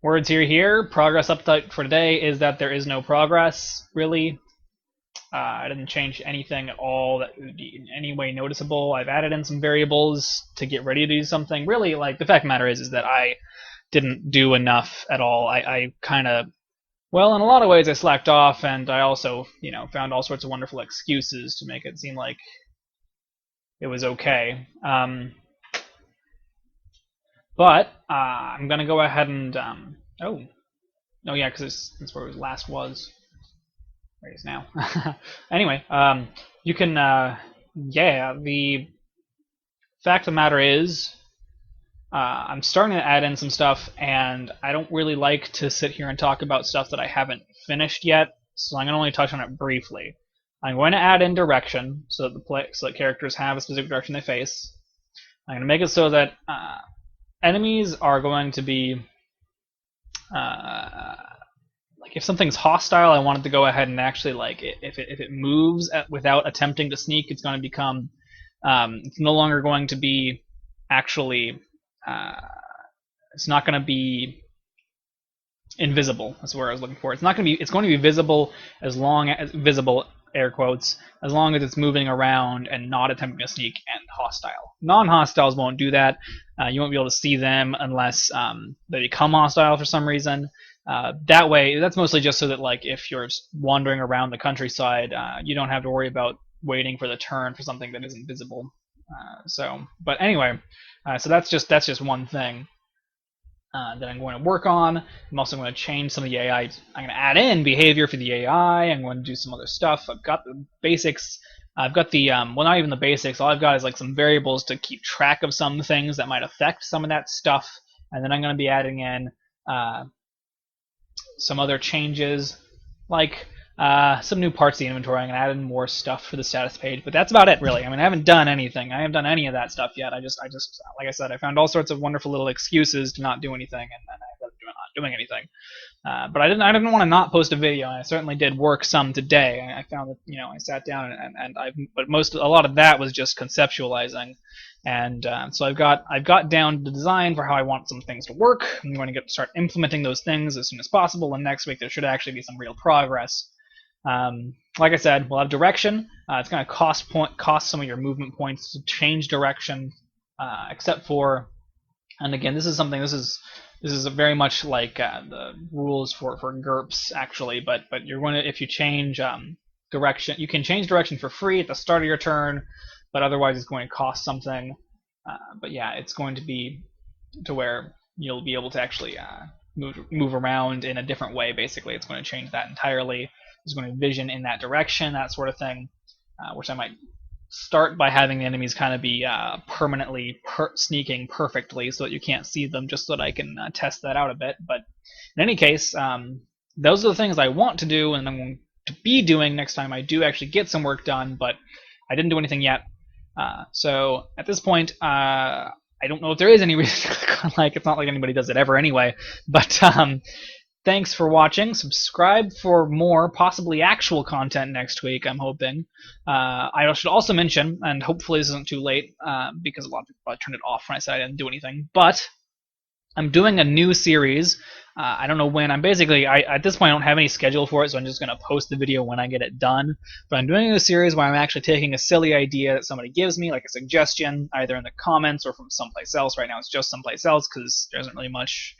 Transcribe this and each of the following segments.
Words here. Progress update for today is that there is no progress, really. I didn't change anything at all that would be in any way noticeable. I've added in some variables to get ready to do something. Really, like, the fact of the matter is that I didn't do enough at all. I kind of, well, in a lot of ways I slacked off, and I also, found all sorts of wonderful excuses to make it seem like it was okay. But I'm gonna go ahead and oh yeah, because that's where it last was. Where it is now. Anyway, you can yeah. The fact of the matter is, I'm starting to add in some stuff, and I don't really like to sit here and talk about stuff that I haven't finished yet. So I'm gonna only touch on it briefly. I'm going to add in direction so that characters have a specific direction they face. I'm going to make it so that enemies are going to be like if something's hostile, I want it to go ahead and actually if it moves without attempting to sneak, it's going to become it's no longer going to be actually it's not going to be invisible. That's where I was looking for. It's not going to be. It's going to be visible as long as visible, air quotes, as long as it's moving around and not attempting to sneak and hostile. Non-hostiles won't do that. You won't be able to see them unless they become hostile for some reason. That way, that's mostly just so that, like, if you're wandering around the countryside, you don't have to worry about waiting for the turn for something that isn't visible. But anyway, so that's just one thing that I'm going to work on. I'm also going to change some of the AI. I'm going to add in behavior for the AI. I'm going to do some other stuff. I've got the basics. I've got the, well, not even the basics. All I've got is like some variables to keep track of some things that might affect some of that stuff. And then I'm going to be adding in some other changes, like some new parts of the inventory. I'm going to add in more stuff for the status page, but that's about it, really. I mean, I haven't done anything. I haven't done any of that stuff yet. I just, like I said, I found all sorts of wonderful little excuses to not do anything, and I ended up not doing anything. But I didn't want to not post a video. I certainly did work some today. I found that, I sat down and a lot of that was just conceptualizing. And so I've got down the design for how I want some things to work. I'm going to start implementing those things as soon as possible, and next week there should actually be some real progress. Like I said, we'll have direction. It's going to cost some of your movement points to change direction, except for, and again, this is very much like the rules for GURPS actually, but you're going to, if you change direction, you can change direction for free at the start of your turn, but otherwise it's going to cost something. But yeah, it's going to be to where you'll be able to actually move around in a different way. Basically, it's going to change that entirely. It's going to vision in that direction, that sort of thing, which I might start by having the enemies kind of be permanently sneaking perfectly so that you can't see them, just so that I can test that out a bit. But in any case, those are the things I want to do, and I'm going to be doing next time I do actually get some work done, but I didn't do anything yet. So at this point, I don't know if there is any reason to click on like. It's not like anybody does it ever anyway. But thanks for watching. Subscribe for more, possibly actual content next week, I'm hoping. I should also mention, and hopefully this isn't too late, because a lot of people probably turned it off when I said I didn't do anything, but I'm doing a new series. I don't know when. At this point I don't have any schedule for it, so I'm just going to post the video when I get it done. But I'm doing a series where I'm actually taking a silly idea that somebody gives me, like a suggestion, either in the comments or from someplace else. Right now it's just someplace else because there isn't really much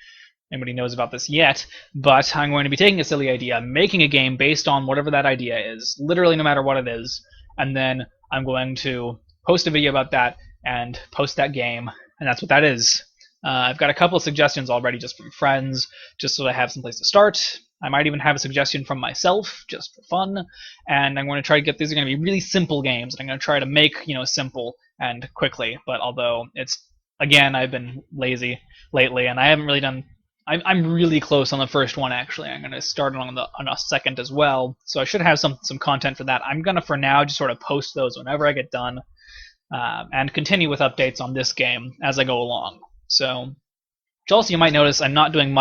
anybody knows about this yet, but I'm going to be taking a silly idea, making a game based on whatever that idea is, literally no matter what it is, and then I'm going to post a video about that and post that game, and that's what that is. I've got a couple of suggestions already just from friends, just so that I have some place to start. I might even have a suggestion from myself, just for fun, and I'm going to try to get these are going to be really simple games, and I'm going to try to make, simple and quickly, but although it's, again, I've been lazy lately, and I haven't really done. I'm really close on the first one, actually. I'm going to start on a second as well, so I should have some content for that. I'm going to, for now, just sort of post those whenever I get done, and continue with updates on this game as I go along. So, which also you might notice I'm not doing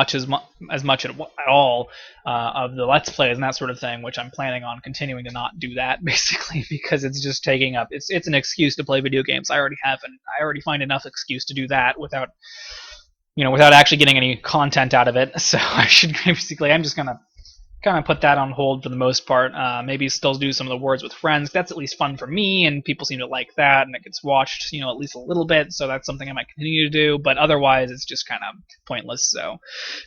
as much at all of the Let's Plays and that sort of thing, which I'm planning on continuing to not do that, basically, because it's just taking up, it's an excuse to play video games. I already find enough excuse to do that without without actually getting any content out of it. So I should basically, I'm just gonna kind of put that on hold for the most part. Maybe still do some of the words with friends. That's at least fun for me, and people seem to like that, and it gets watched, at least a little bit. So that's something I might continue to do. But otherwise, it's just kind of pointless. So I'm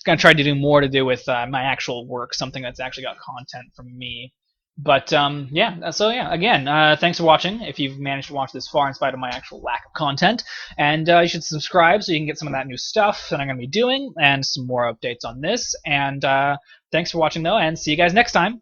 gonna try to do more to do with my actual work, something that's actually got content from me. But yeah, so yeah, again, thanks for watching. If you've managed to watch this far in spite of my actual lack of content, and you should subscribe so you can get some of that new stuff that I'm going to be doing and some more updates on this. And thanks for watching, though, and see you guys next time.